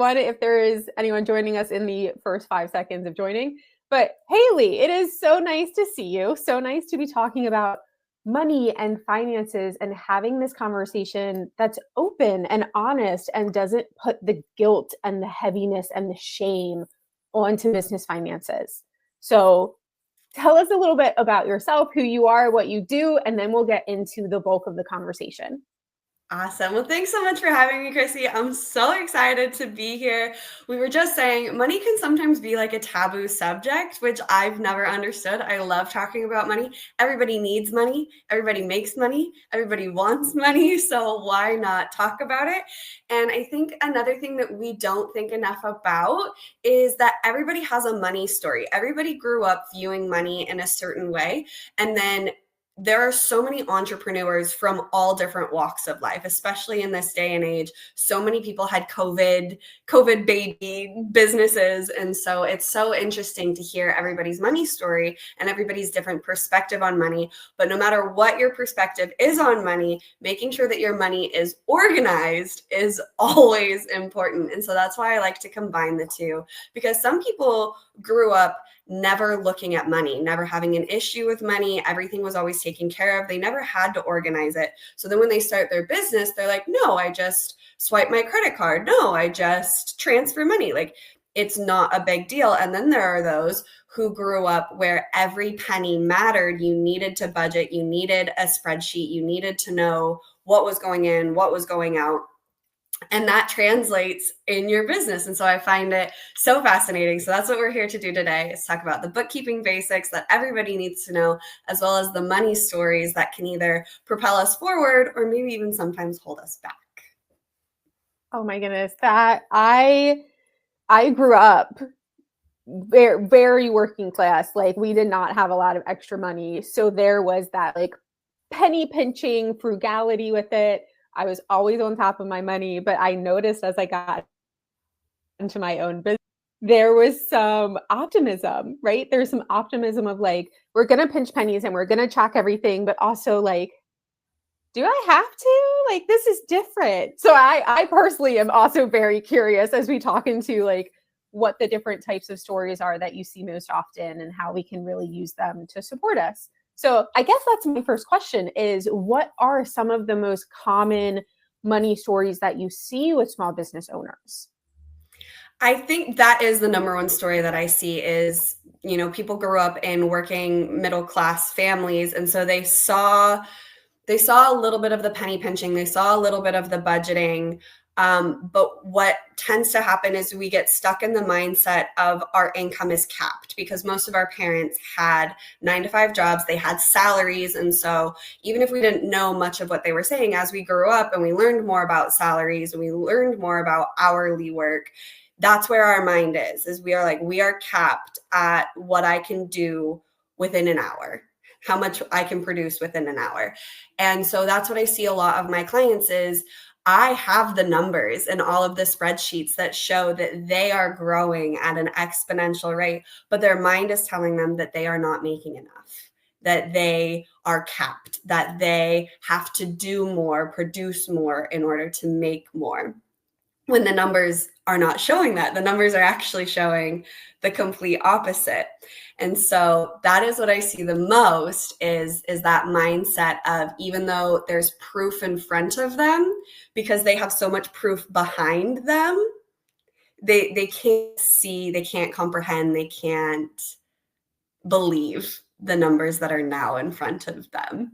if there is anyone joining us in the first 5 seconds of joining. But Hailey, it is so nice to see you. So nice to be talking about money and finances and having this conversation that's open and honest and doesn't put the guilt and the heaviness and the shame onto business finances. So tell us a little bit about yourself, who you are, what you do, and then we'll get into the bulk of the conversation. Awesome. Well, thanks so much for having me, Chrissy. I'm so excited to be here. We were just saying money can sometimes be like a taboo subject, which I've never understood. I love talking about money. Everybody needs money. Everybody makes money. Everybody wants money. So why not talk about it? And I think another thing that we don't think enough about is that everybody has a money story. Everybody grew up viewing money in a certain way. And then there are so many entrepreneurs from all different walks of life, especially in this day and age. So many people had COVID baby businesses. And so it's so interesting to hear everybody's money story and everybody's different perspective on money. But no matter what your perspective is on money, making sure that your money is organized is always important. And so that's why I like to combine the two, because some people grew up never looking at money, never having an issue with money. Everything was always taken care of. They never had to organize it. So then when they start their business, they're like, no, I just swipe my credit card. No, I just transfer money. Like, it's not a big deal. And then there are those who grew up where every penny mattered. You needed to budget. You needed a spreadsheet. You needed to know what was going in, what was going out. And that translates in your business. And so I find it so fascinating. So that's what we're here to do today, is talk about the bookkeeping basics that everybody needs to know, as well as the money stories that can either propel us forward or maybe even sometimes hold us back. Oh my goodness, that I grew up very working class. Like, we did not have a lot of extra money. So there was that like penny pinching frugality with it. I was always on top of my money, but I noticed as I got into my own business, there was some optimism, right? There's some optimism of like, we're going to pinch pennies and we're going to track everything, but also like, do I have to? Like, this is different. So I personally am also very curious as we talk into like what the different types of stories are that you see most often and how we can really use them to support us. So I guess that's my first question is, what are some of the most common money stories that you see with small business owners? I think that is the number one story that I see is, people grew up in working middle class families. And so they saw a little bit of the penny pinching. They saw a little bit of the budgeting. But what tends to happen is we get stuck in the mindset of our income is capped, because most of our parents had 9-to-5 jobs. They had salaries. And so even if we didn't know much of what they were saying, as we grew up and we learned more about salaries and we learned more about hourly work, that's where our mind is we are like, we are capped at what I can do within an hour, how much I can produce within an hour. And so that's what I see a lot of my clients is, I have the numbers and all of the spreadsheets that show that they are growing at an exponential rate, but their mind is telling them that they are not making enough, that they are capped, that they have to do more, produce more in order to make more. When the numbers are not showing that, the numbers are actually showing the complete opposite. And so that is what I see the most is that mindset of, even though there's proof in front of them, because they have so much proof behind them, they can't see, they can't comprehend, they can't believe the numbers that are now in front of them.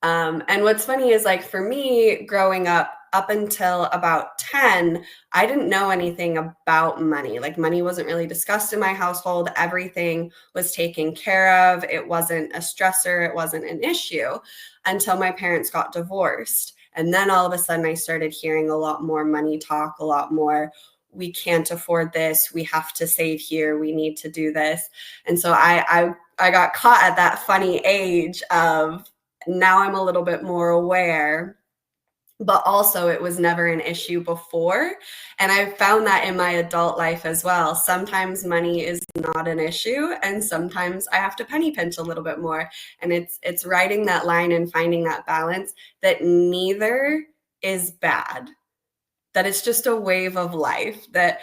And what's funny is, like, for me growing up until about 10, I didn't know anything about money. Like, money wasn't really discussed in my household. Everything was taken care of. It wasn't a stressor. It wasn't an issue until my parents got divorced. And then all of a sudden I started hearing a lot more money talk, a lot more, we can't afford this. We have to save here. We need to do this. And so I got caught at that funny age of, now I'm a little bit more aware, but also it was never an issue before. And I've found that in my adult life as well. Sometimes money is not an issue, and sometimes I have to penny pinch a little bit more. And it's writing that line and finding that balance, that neither is bad. that it's just a wave of life. That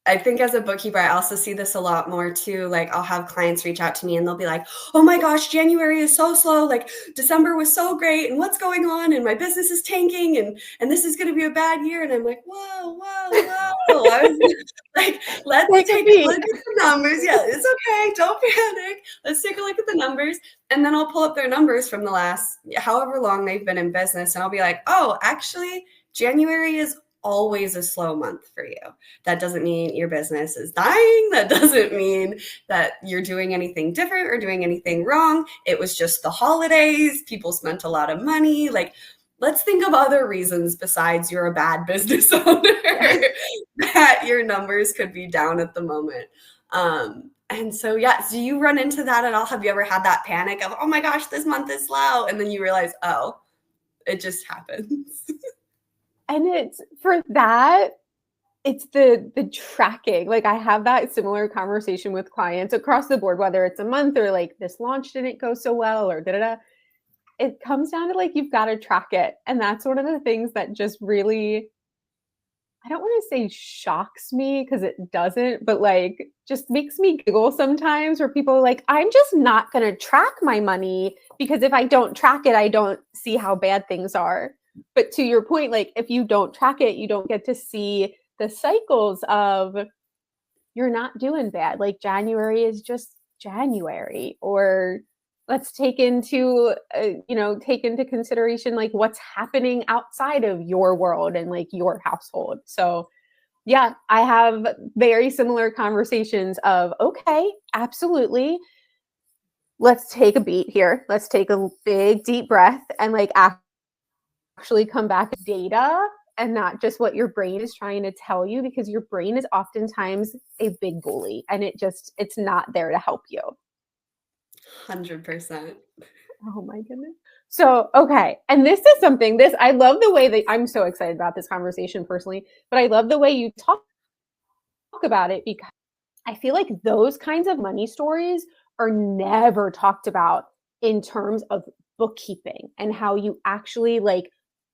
I think as a bookkeeper, I also see this a lot more too. Like I'll have clients reach out to me and they'll be like, oh my gosh, January is so slow. Like December was so great. And what's going on? And my business is tanking and this is going to be a bad year. And I'm like, whoa. I was like, let's take a look at the numbers. Yeah, it's okay. Don't panic. Let's take a look at the numbers. And then I'll pull up their numbers from the last however long they've been in business. And I'll be like, oh, actually, January is always a slow month for you. That doesn't mean your business is dying. That doesn't mean that you're doing anything different or doing anything wrong. It was just the holidays. People spent a lot of money. Like, let's think of other reasons besides you're a bad business owner that your numbers could be down at the moment. And so, yeah, do you run into that at all? Have you ever had that panic of, oh my gosh, this month is slow? And then you realize, oh, it just happens. And it's for that, it's the tracking. Like I have that similar conversation with clients across the board, whether it's a month or like this launch didn't go so well or da-da-da. It comes down to like, you've got to track it. And that's one of the things that just really, I don't want to say shocks me because it doesn't, but like just makes me giggle sometimes where people are like, I'm just not going to track my money because if I don't track it, I don't see how bad things are. But to your point, like if you don't track it, you don't get to see the cycles of you're not doing bad. Like January is just January, or let's take into consideration like what's happening outside of your world and like your household. So yeah, I have very similar conversations of, okay, absolutely. Let's take a beat here. Let's take a big deep breath and like actually come back with data and not just what your brain is trying to tell you, because your brain is oftentimes a big bully and it's not there to help you. 100%. Oh my goodness. So, okay. And this is something, I love the way that I'm so excited about this conversation personally, but I love the way you talk about it because I feel like those kinds of money stories are never talked about in terms of bookkeeping and how you actually like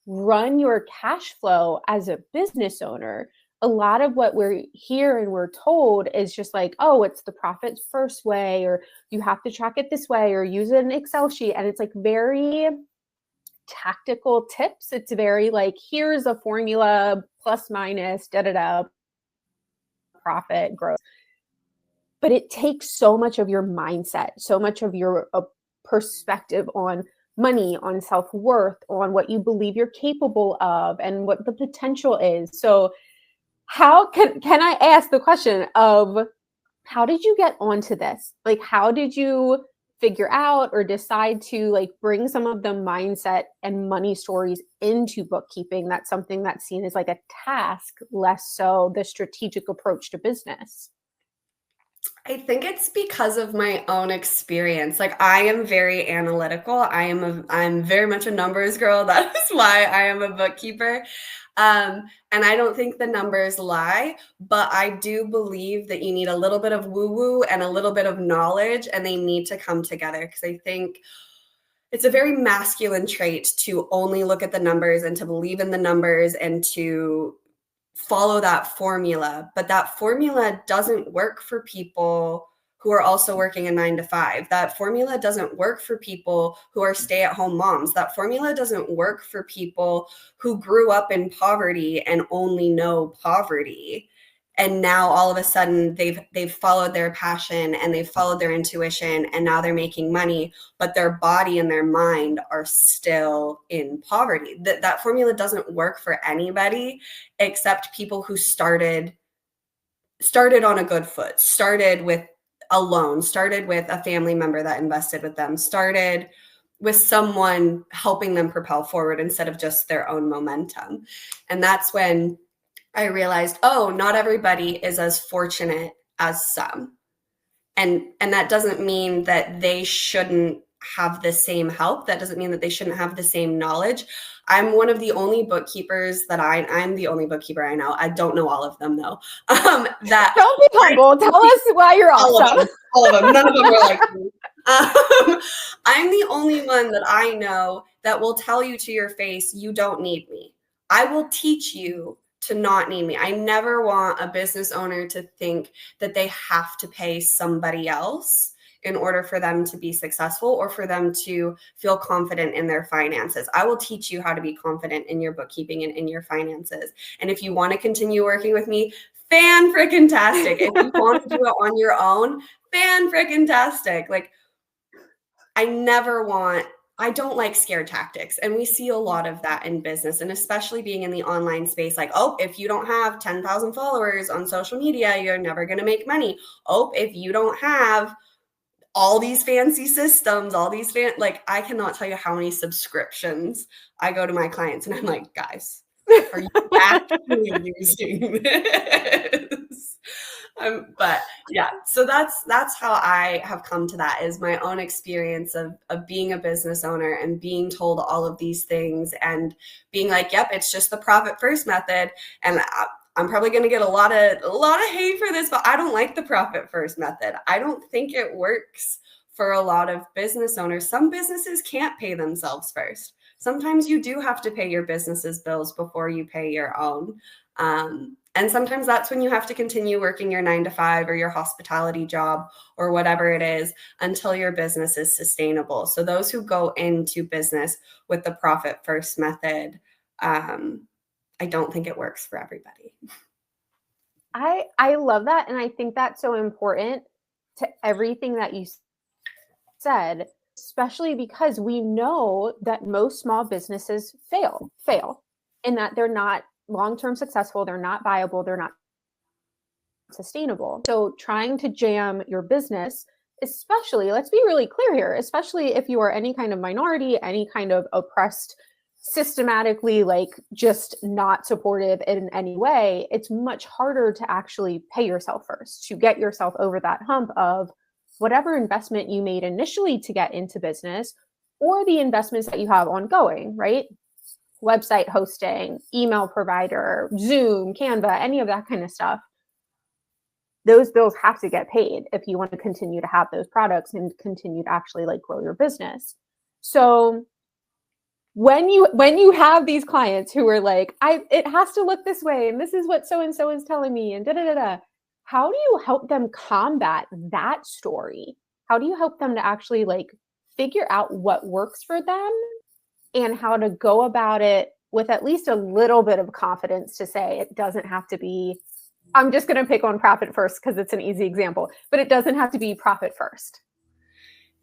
run your cash flow as a business owner. A lot of what we're here and we're told is just like, oh, it's the profits first way, or you have to track it this way, or use an Excel sheet. And it's like very tactical tips. It's very like, here's a formula, plus minus, profit growth. But it takes so much of your mindset, so much of your perspective on money, on self-worth, on what you believe you're capable of and what the potential is. So how can I ask the question of how did you get onto this? Like, how did you figure out or decide to like bring some of the mindset and money stories into bookkeeping? That's something that's seen as like a task, less so the strategic approach to business. I think it's because of my own experience. Like I am very analytical. I'm very much a numbers girl. That is why I am a bookkeeper. And I don't think the numbers lie, but I do believe that you need a little bit of woo-woo and a little bit of knowledge, and they need to come together. Because I think it's a very masculine trait to only look at the numbers and to believe in the numbers and to follow that formula. But that formula doesn't work for people who are also working a 9-to-5. That formula doesn't work for people who are stay-at-home moms. That formula doesn't work for people who grew up in poverty and only know poverty. And now all of a sudden they've followed their passion and they've followed their intuition, and now they're making money, but their body and their mind are still in poverty. That formula doesn't work for anybody except people who started on a good foot, started with a loan, started with a family member that invested with them, started with someone helping them propel forward instead of just their own momentum. And that's when I realized, oh, not everybody is as fortunate as some. And that doesn't mean that they shouldn't have the same help. That doesn't mean that they shouldn't have the same knowledge. I'm one of the only bookkeepers I'm the only bookkeeper I know. I don't know all of them though. That don't be humble. Tell us why you're awesome. All of them. None of them are like me. I'm the only one that I know that will tell you to your face, you don't need me. I will teach you to not need me. I never want a business owner to think that they have to pay somebody else in order for them to be successful or for them to feel confident in their finances. I will teach you how to be confident in your bookkeeping and in your finances. And if you want to continue working with me, fan-frickin-tastic. If you want to do it on your own, fan-frickin-tastic. Like, I don't like scare tactics. And we see a lot of that in business, and especially being in the online space. Like, oh, if you don't have 10,000 followers on social media, you're never going to make money. Oh, if you don't have all these fancy systems, like, I cannot tell you how many subscriptions I go to my clients and I'm like, guys, are you actually using this? But yeah, so that's how I have come to that, is my own experience of being a business owner and being told all of these things and being like, yep, it's just the profit first method. And I'm probably going to get a lot of hate for this, but I don't like the profit first method. I don't think it works for a lot of business owners. Some businesses can't pay themselves first. Sometimes you do have to pay your business's bills before you pay your own. And sometimes that's when you have to continue working your 9-to-5 or your hospitality job or whatever it is until your business is sustainable. So those who go into business with the profit first method, I don't think it works for everybody. I love that. And I think that's so important to everything that you said, especially because we know that most small businesses fail in that they're not long-term successful, they're not viable, they're not sustainable. So trying to jam your business, especially, let's be really clear here, especially if you are any kind of minority, any kind of oppressed, systematically like just not supportive in any way, it's much harder to actually pay yourself first, to get yourself over that hump of whatever investment you made initially to get into business or the investments that you have ongoing, right? Website hosting, email provider, Zoom, Canva, any of that kind of stuff. Those bills have to get paid if you want to continue to have those products and continue to actually like grow your business. So when you have these clients who are like, it has to look this way, and this is what so and so is telling me, and how do you help them combat that story? How do you help them to actually like figure out what works for them and how to go about it with at least a little bit of confidence to say it doesn't have to be, I'm just going to pick on profit first because it's an easy example, but it doesn't have to be profit first.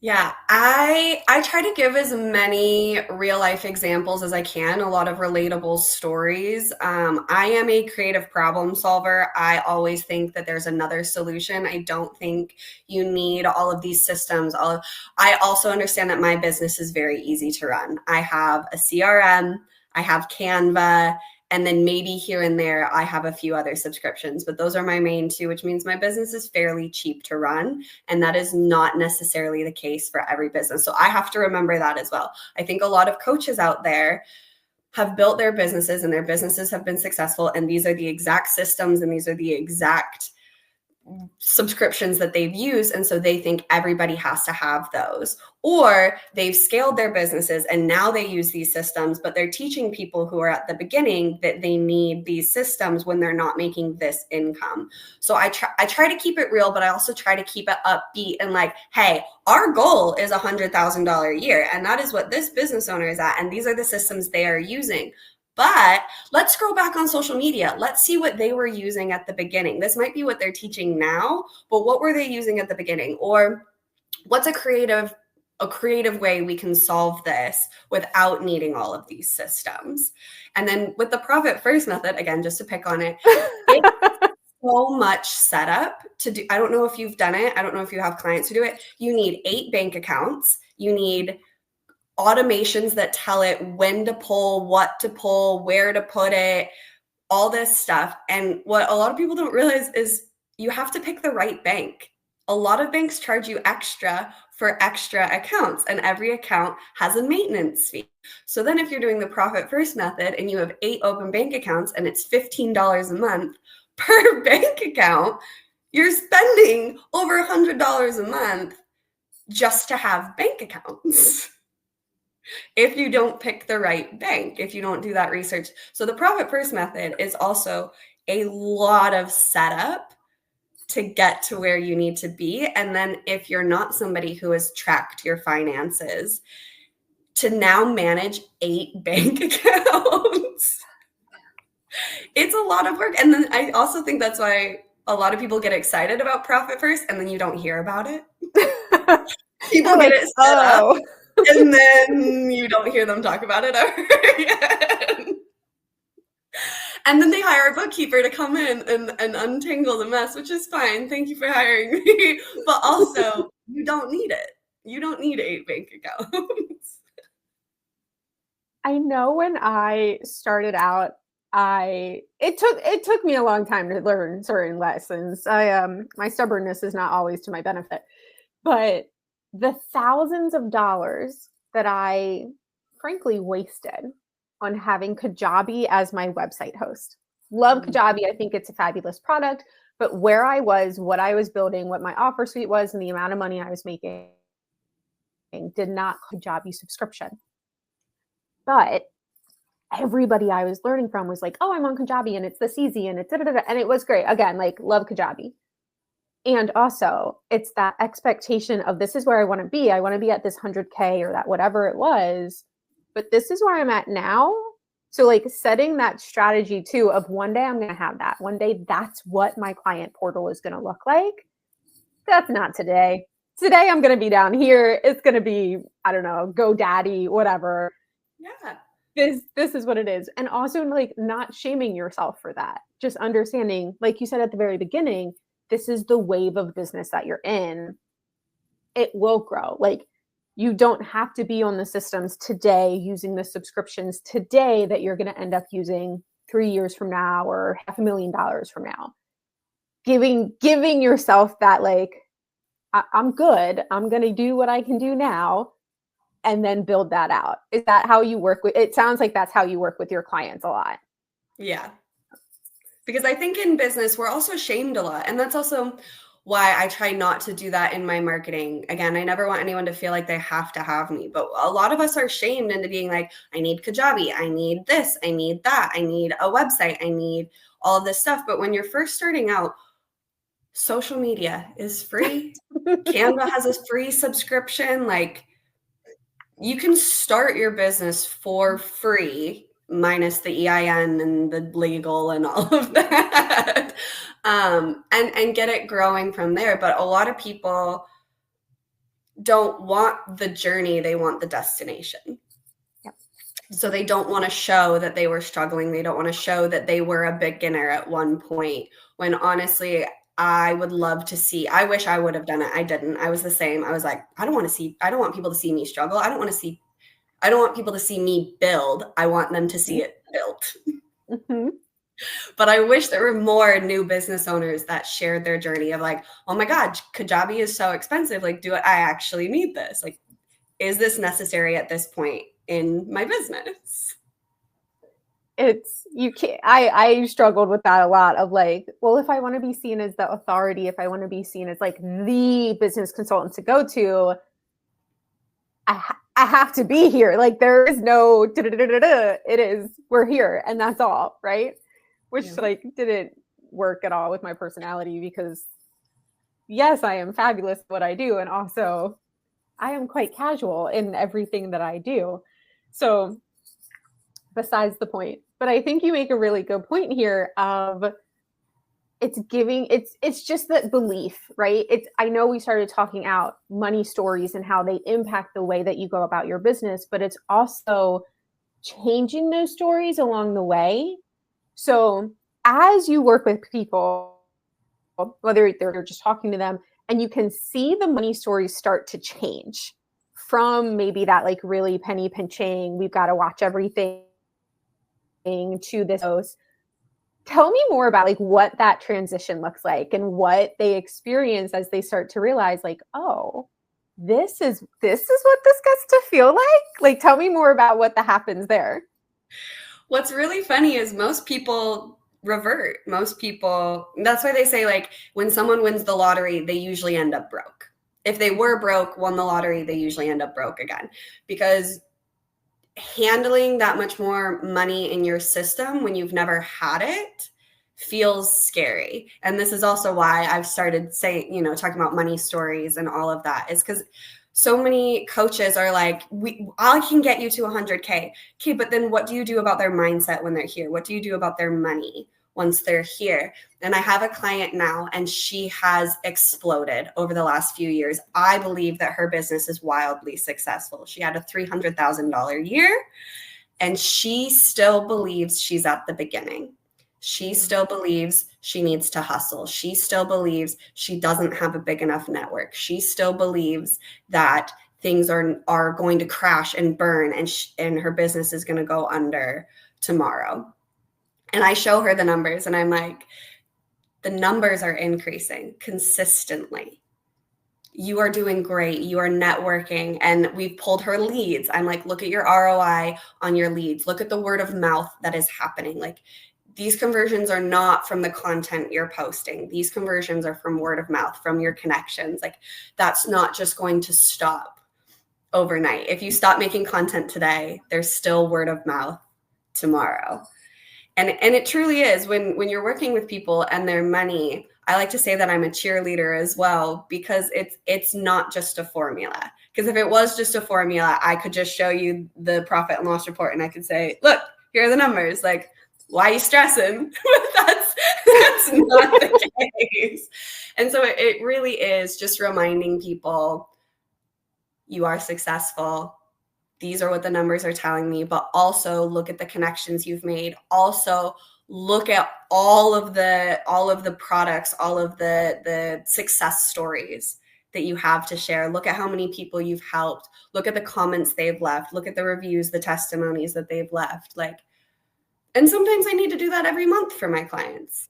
Yeah, I try to give as many real life examples as I can, a lot of relatable stories. I am a creative problem solver. I always think that there's another solution. I don't think you need all of these systems. I also understand that my business is very easy to run. I have a CRM, I have Canva, and then maybe here and there, I have a few other subscriptions, but those are my main two, which means my business is fairly cheap to run. And that is not necessarily the case for every business. So I have to remember that as well. I think a lot of coaches out there have built their businesses and their businesses have been successful. And these are the exact systems and these are the exact subscriptions that they've used, and so they think everybody has to have those, or they've scaled their businesses and now they use these systems, but they're teaching people who are at the beginning that they need these systems when they're not making this income. So I try to keep it real, but I also try to keep it upbeat and like, hey, our goal is $100,000 a year, and that is what this business owner is at, and these are the systems they are using. But let's scroll back on social media. Let's see what they were using at the beginning. This might be what they're teaching now, but what were they using at the beginning? Or what's a creative way we can solve this without needing all of these systems? And then with the profit first method, again, just to pick on it, it's so much setup to do. I don't know if you've done it. I don't know if you have clients who do it. You need 8 bank accounts. You need automations that tell it when to pull, what to pull, where to put it, all this stuff. And what a lot of people don't realize is you have to pick the right bank. A lot of banks charge you extra for extra accounts, and every account has a maintenance fee. So then if you're doing the profit first method and you have 8 open bank accounts and it's $15 a month per bank account, you're spending over $100 a month just to have bank accounts. if you don't pick the right bank, if you don't do that research. So the profit first method is also a lot of setup to get to where you need to be. And then if you're not somebody who has tracked your finances, to now manage 8 bank accounts, it's a lot of work. And then I also think that's why a lot of people get excited about profit first and then you don't hear about it. People get it set up and then you don't hear them talk about it ever again. And then they hire a bookkeeper to come in and untangle the mess, which is fine. Thank you for hiring me. But also, you don't need it. You don't need 8 bank accounts. I know when I started out, it took me a long time to learn certain lessons. My stubbornness is not always to my benefit, but the thousands of dollars that I frankly wasted on having Kajabi as my website host. Love Kajabi. I think it's a fabulous product, but where I was, what I was building, what my offer suite was, and the amount of money I was making did not Kajabi subscription. But everybody I was learning from was like, oh, I'm on Kajabi and it's this easy and it's da-da-da-da. And it was great. Again, like love Kajabi. And also it's that expectation of this is where I want to be. I want to be at this 100K or that whatever it was, but this is where I'm at now. So like setting that strategy too of one day I'm going to have that. One day that's what my client portal is going to look like. That's not today. Today I'm going to be down here. It's going to be, I don't know, GoDaddy, whatever. Yeah. This is what it is. And also like not shaming yourself for that. Just understanding, like you said at the very beginning, this is the wave of business that you're in. It will grow. Like you don't have to be on the systems today using the subscriptions today that you're going to end up using 3 years from now or $500,000 from now. Giving yourself that like, I'm good. I'm going to do what I can do now and then build that out. Is that how you work with, it sounds like that's how you work with your clients a lot. Yeah. Because I think in business, we're also shamed a lot. And that's also why I try not to do that in my marketing. Again, I never want anyone to feel like they have to have me. But a lot of us are shamed into being like, I need Kajabi, I need this, I need that, I need a website, I need all of this stuff. But when you're first starting out, social media is free. Canva has a free subscription. Like you can start your business for free minus the EIN and the legal and all of that, and get it growing from there. But a lot of people don't want the journey, they want the destination. Yep. So they don't want to show that they were struggling. They don't want to show that they were a beginner at one point, when honestly, I would love to see, I wish I would have done it. I didn't. I was the same. I was like, I don't want people to see me struggle. I don't want people to see me build. I want them to see it built. Mm-hmm. But I wish there were more new business owners that shared their journey of like, oh my God, Kajabi is so expensive. Like, do I actually need this? Like, is this necessary at this point in my business? I struggled with that a lot of like, well, if I want to be seen as the authority, if I want to be seen as like the business consultant to go to, I have to be here. Like there is no it is, we're here and that's all, right? Which like didn't work at all with my personality, because yes, I am fabulous at what I do, and also I am quite casual in everything that I do. So besides the point, but I think you make a really good point here of it's just that belief, right? I know we started talking out money stories and how they impact the way that you go about your business, but it's also changing those stories along the way. So as you work with people, whether they're just talking to them, and you can see the money stories start to change from maybe that like really penny pinching, we've got to watch everything, to this. Tell me more about like what that transition looks like and what they experience as they start to realize like, oh, this is what this gets to feel like. Like, tell me more about what happens there. What's really funny is most people revert. Most people, that's why they say like when someone wins the lottery, they usually end up broke. If they were broke, won the lottery, they usually end up broke again, because handling that much more money in your system when you've never had it feels scary. And this is also why I've started saying, talking about money stories and all of that, is because so many coaches are like, I can get you to 100K. Okay, but then what do you do about their mindset when they're here? What do you do about their money once they're here? And I have a client now, and she has exploded over the last few years. I believe that her business is wildly successful. She had a $300,000 year, and she still believes she's at the beginning. She still believes she needs to hustle. She still believes she doesn't have a big enough network. She still believes that things are going to crash and burn, and her business is going to go under tomorrow. And I show her the numbers, and I'm like, the numbers are increasing consistently. You are doing great. You are networking. And we've pulled her leads. I'm like, look at your ROI on your leads. Look at the word of mouth that is happening. Like, these conversions are not from the content you're posting. These conversions are from word of mouth, from your connections. Like, that's not just going to stop overnight. If you stop making content today, there's still word of mouth tomorrow. And it truly is, when you're working with people and their money, I like to say that I'm a cheerleader as well, because it's not just a formula. Because if it was just a formula, I could just show you the profit and loss report and I could say, look, here are the numbers. Like, why are you stressing? that's not the case. And so it really is just reminding people, you are successful. These are what the numbers are telling me, but also look at the connections you've made. Also look at all of the products, all of the success stories that you have to share. Look at how many people you've helped. Look at the comments they've left. Look at the reviews, the testimonies that they've left. And sometimes I need to do that every month for my clients.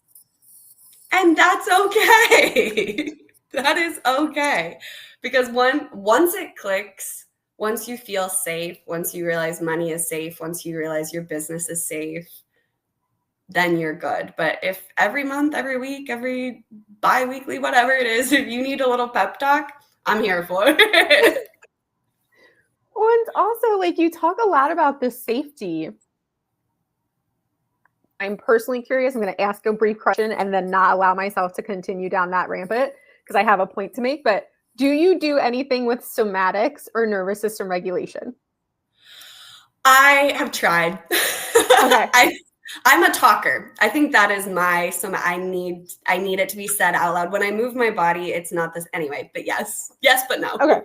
And that's okay. That is okay. Because once it clicks, once you feel safe, once you realize money is safe, once you realize your business is safe, then you're good. But if every month, every week, every bi-weekly, whatever it is, if you need a little pep talk, I'm here for it. And also, like, you talk a lot about the safety. I'm personally curious. I'm going to ask a brief question and then not allow myself to continue down that rampant because I have a point to make. But do you do anything with somatics or nervous system regulation? I have tried. Okay. I'm a talker. I think that is I need it to be said out loud. When I move my body, it's not this anyway, but yes, but no. Okay.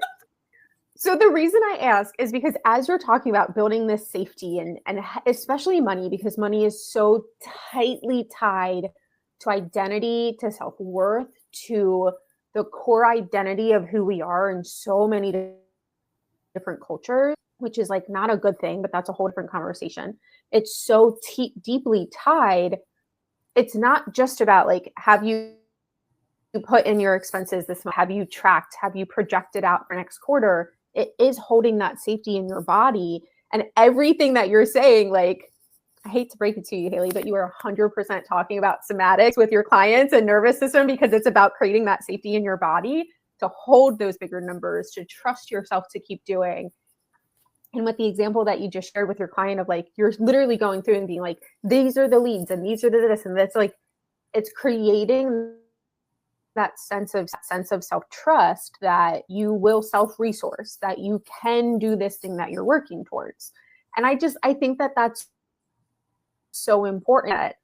So the reason I ask is because as you're talking about building this safety and especially money, because money is so tightly tied to identity, to self-worth, to the core identity of who we are in so many different cultures, which is like not a good thing, but that's a whole different conversation. It's so deeply tied. It's not just about like, have you put in your expenses this month? Have you tracked? Have you projected out for next quarter? It is holding that safety in your body. And everything that you're saying, like, I hate to break it to you, Hailey, but you are 100% talking about somatics with your clients and nervous system, because it's about creating that safety in your body to hold those bigger numbers, to trust yourself to keep doing. And with the example that you just shared with your client of like, you're literally going through and being like, these are the leads and these are the this, and that's like, it's creating that sense of self-trust that you will self-resource, that you can do this thing that you're working towards. And I think that that's so important. That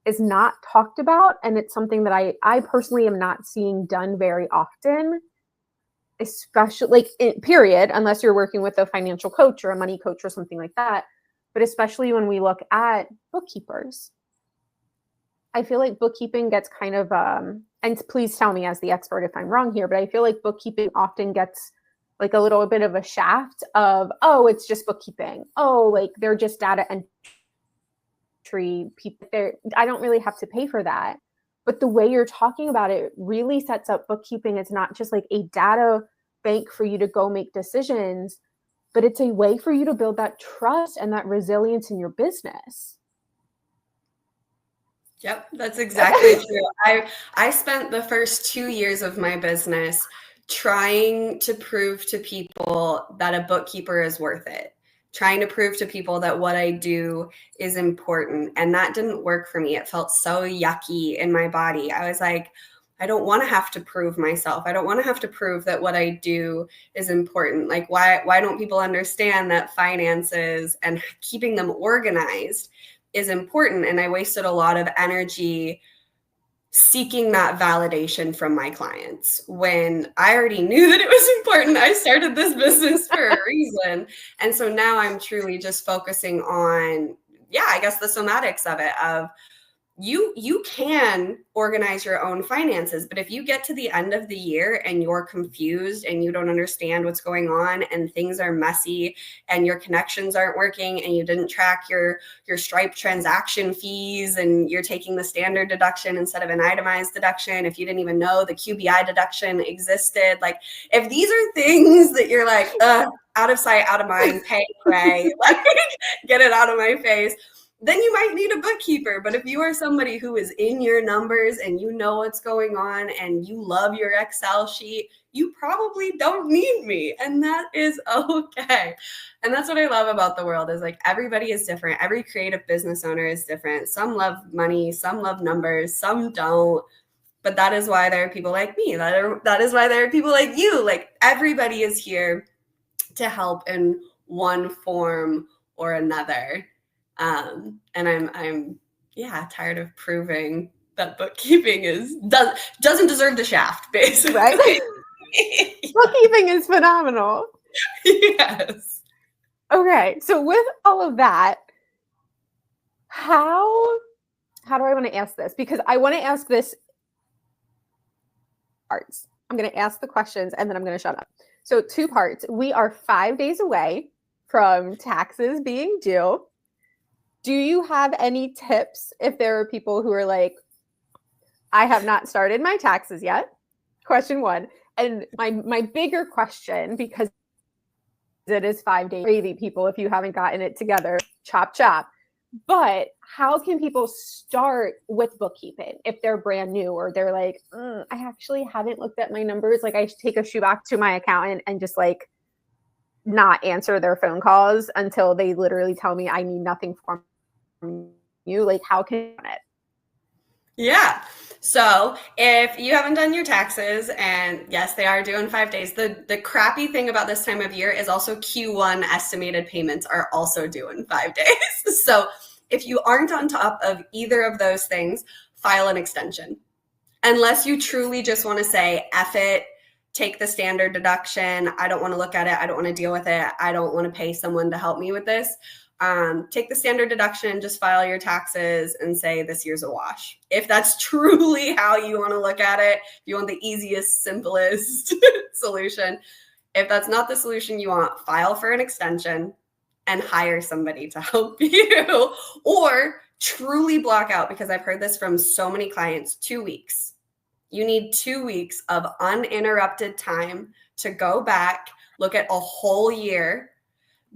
is not talked about. And it's something that I personally am not seeing done very often, especially period, unless you're working with a financial coach or a money coach or something like that. But especially when we look at bookkeepers, I feel like bookkeeping gets kind of, and please tell me as the expert if I'm wrong here, but I feel like bookkeeping often gets like a little bit of a shaft of, oh, it's just bookkeeping. Oh, like they're just data entry people. I don't really have to pay for that. But the way you're talking about it really sets up bookkeeping. It's not just like a data bank for you to go make decisions, but it's a way for you to build that trust and that resilience in your business. Yep, that's exactly true. I spent the first 2 years of my business trying to prove to people that a bookkeeper is worth it. trying to prove to people that what I do is important. And that didn't work for me. It felt so yucky in my body. I was like, I don't want to have to prove myself. I don't want to have to prove that what I do is important. Like, why don't people understand that finances and keeping them organized is important? And I wasted a lot of energy seeking that validation from my clients when I already knew that it was important. I started this business for a reason. And so now I'm truly just focusing on, I guess the somatics of it, of you can organize your own finances, but if you get to the end of the year and you're confused and you don't understand what's going on and things are messy and your connections aren't working and you didn't track your Stripe transaction fees and you're taking the standard deduction instead of an itemized deduction, if you didn't even know the QBI deduction existed, like if these are things that you're like, out of sight, out of mind, pay, pray, like get it out of my face, then you might need a bookkeeper. But if you are somebody who is in your numbers and you know what's going on and you love your Excel sheet, you probably don't need me. And that is okay. And that's what I love about the world is like everybody is different. Every creative business owner is different. Some love money, some love numbers, some don't. But that is why there are people like me. That is why there are people like you. Like everybody is here to help in one form or another. And I'm tired of proving that bookkeeping doesn't deserve the shaft, basically. Right? Bookkeeping is phenomenal. Yes. Okay, so with all of that, how do I want to ask this? Because I want to ask this parts. I'm going to ask the questions and then I'm going to shut up. So 2 parts. We are 5 days away from taxes being due. Do you have any tips if there are people who are like, I have not started my taxes yet? Question 1. And my bigger question, because it is 5 days, crazy people, if you haven't gotten it together, chop, chop. But how can people start with bookkeeping if they're brand new or they're like, I actually haven't looked at my numbers. Like I take a shoebox to my accountant and just like not answer their phone calls until they literally tell me I need nothing from you. Like how can it? Yeah. So if you haven't done your taxes, and yes, they are due in 5 days, the crappy thing about this time of year is also Q1 estimated payments are also due in 5 days. So if you aren't on top of either of those things, file an extension. Unless you truly just want to say, F it, take the standard deduction. I don't want to look at it. I don't want to deal with it. I don't want to pay someone to help me with this. Take the standard deduction, just file your taxes and say this year's a wash. If that's truly how you want to look at it, if you want the easiest, simplest solution. If that's not the solution you want, file for an extension and hire somebody to help you, or truly block out, because I've heard this from so many clients, 2 weeks. You need 2 weeks of uninterrupted time to go back, look at a whole year,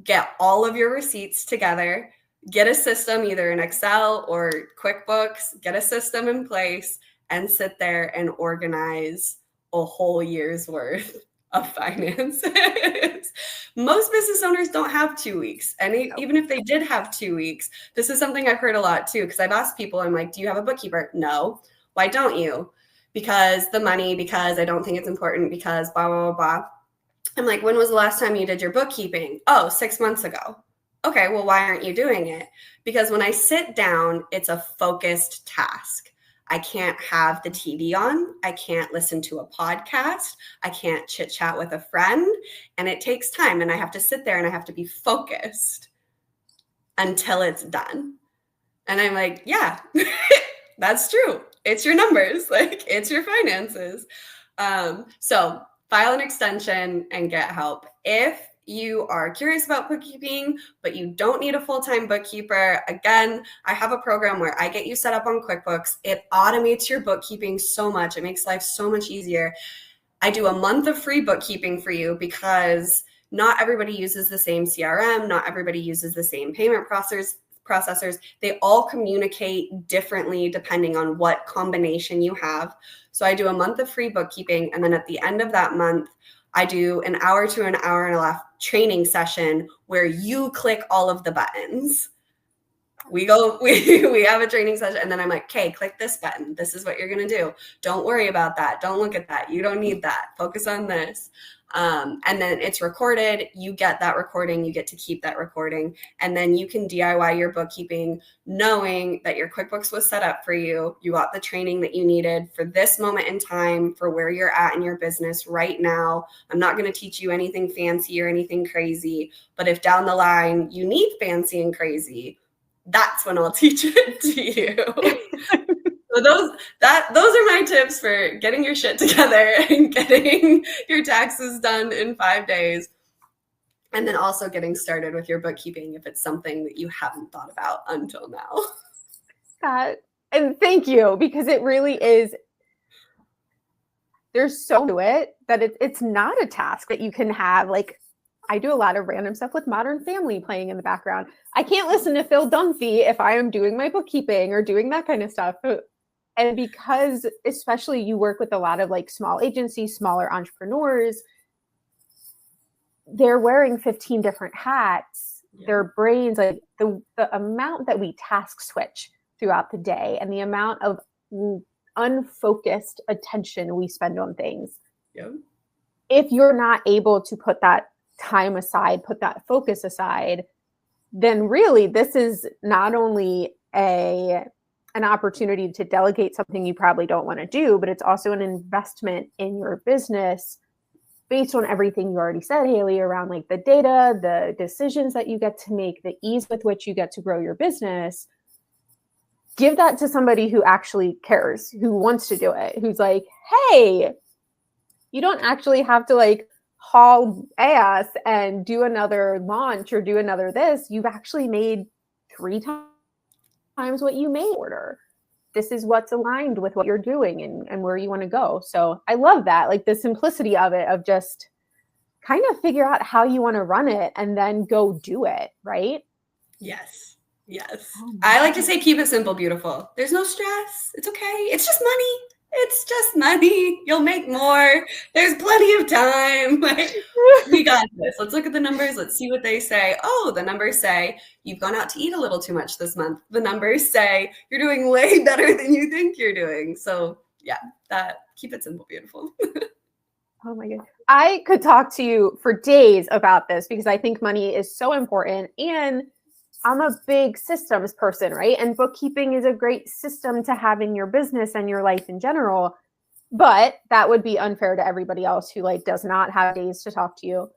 get all of your receipts together, get a system, either in Excel or QuickBooks, get a system in place and sit there and organize a whole year's worth of finances. Most business owners don't have 2 weeks. And even if they did have 2 weeks, this is something I've heard a lot too, because I've asked people, I'm like, do you have a bookkeeper? No. Why don't you? Because the money, because I don't think it's important, because blah, blah, blah, blah. I'm like, when was the last time you did your bookkeeping? Oh, 6 months ago. Okay, well, why aren't you doing it? Because when I sit down, it's a focused task. I can't have the TV on. I can't listen to a podcast. I can't chit chat with a friend. And it takes time. And I have to sit there and I have to be focused until it's done. And I'm like, yeah, that's true. It's your numbers. Like, it's your finances. So file an extension and get help. If you are curious about bookkeeping, but you don't need a full-time bookkeeper, again, I have a program where I get you set up on QuickBooks. It automates your bookkeeping so much. It makes life so much easier. I do a month of free bookkeeping for you because not everybody uses the same CRM. Not everybody uses the same payment processors, they all communicate differently depending on what combination you have. So I do a month of free bookkeeping, and then at the end of that month, I do an hour to an hour and a half training session where you click all of the buttons. We have a training session, and then I'm like, okay, click this button. This is what you're going to do. Don't worry about that. Don't look at that. You don't need that. Focus on this. And then it's recorded. You get that recording. You get to keep that recording. And then you can DIY your bookkeeping knowing that your QuickBooks was set up for you. You got the training that you needed for this moment in time, for where you're at in your business right now. I'm not going to teach you anything fancy or anything crazy. But if down the line you need fancy and crazy, that's when I'll teach it to you. So those are my tips for getting your shit together and getting your taxes done in 5 days. And then also getting started with your bookkeeping if it's something that you haven't thought about until now. And thank you, because it really is. There's so to it that it's not a task that you can have. Like, I do a lot of random stuff with Modern Family playing in the background. I can't listen to Phil Dunphy if I am doing my bookkeeping or doing that kind of stuff. And because especially you work with a lot of like small agencies, smaller entrepreneurs, they're wearing 15 different hats. Yeah. Their brains, like the amount that we task switch throughout the day and the amount of unfocused attention we spend on things. Yeah. If you're not able to put that time aside, put that focus aside, then really this is not only an opportunity to delegate something you probably don't want to do, but it's also an investment in your business based on everything you already said, Hailey, around like the data, the decisions that you get to make, the ease with which you get to grow your business. Give that to somebody who actually cares, who wants to do it, who's like, hey, you don't actually have to like haul ass and do another launch or do another this. You've actually made 3 times what you may order. This is what's aligned with what you're doing and where you want to go. So I love that, like the simplicity of it, of just kind of figure out how you want to run it and then go do it, right? Yes. I like to say, keep it simple, beautiful. There's no stress. It's okay. It's just money. It's just money. You'll make more. There's plenty of time. Like, we got this. Let's look at the numbers. Let's see what they say. Oh, the numbers say you've gone out to eat a little too much this month. The numbers say you're doing way better than you think you're doing. So yeah, keep it simple, beautiful. Oh my goodness. I could talk to you for days about this because I think money is so important, and I'm a big systems person, right? And bookkeeping is a great system to have in your business and your life in general. But that would be unfair to everybody else who like does not have days to talk to you.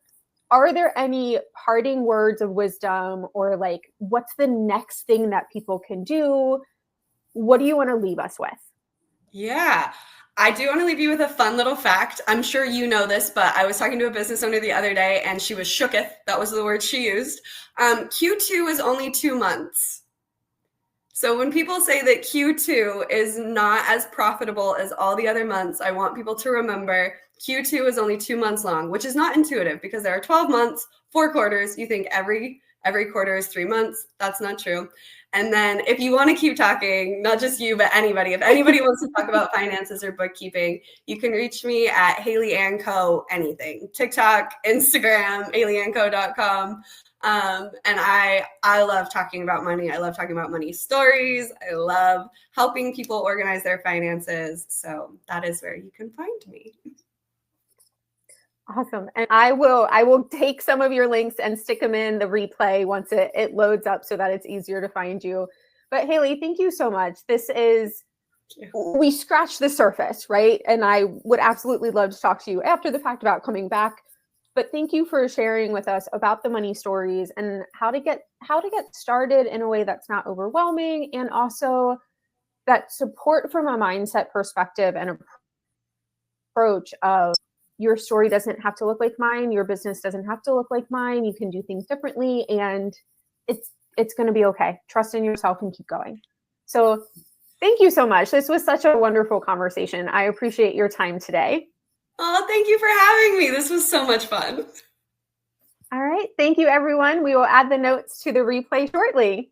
Are there any parting words of wisdom, or like, what's the next thing that people can do? What do you want to leave us with? Yeah, I do want to leave you with a fun little fact. I'm sure you know this, but I was talking to a business owner the other day and she was shooketh. That was the word she used. Q2 is only 2 months. So when people say that Q2 is not as profitable as all the other months, I want people to remember Q2 is only 2 months long, which is not intuitive because there are 12 months, 4 quarters. You think every quarter is 3 months. That's not true. And then if you want to keep talking, not just you, but anybody, if anybody wants to talk about finances or bookkeeping, you can reach me at Hailey & Co. anything. TikTok, Instagram, HaileyandCo.com. And I love talking about money. I love talking about money stories. I love helping people organize their finances. So that is where you can find me. Awesome. And I will take some of your links and stick them in the replay once it loads up so that it's easier to find you. But Hailey, thank you so much. We scratched the surface, right? And I would absolutely love to talk to you after the fact about coming back. But thank you for sharing with us about the money stories and how to get started in a way that's not overwhelming, and also that support from a mindset perspective and approach of your story doesn't have to look like mine. Your business doesn't have to look like mine. You can do things differently, and it's going to be okay. Trust in yourself and keep going. So thank you so much. This was such a wonderful conversation. I appreciate your time today. Oh, thank you for having me. This was so much fun. All right. Thank you, everyone. We will add the notes to the replay shortly.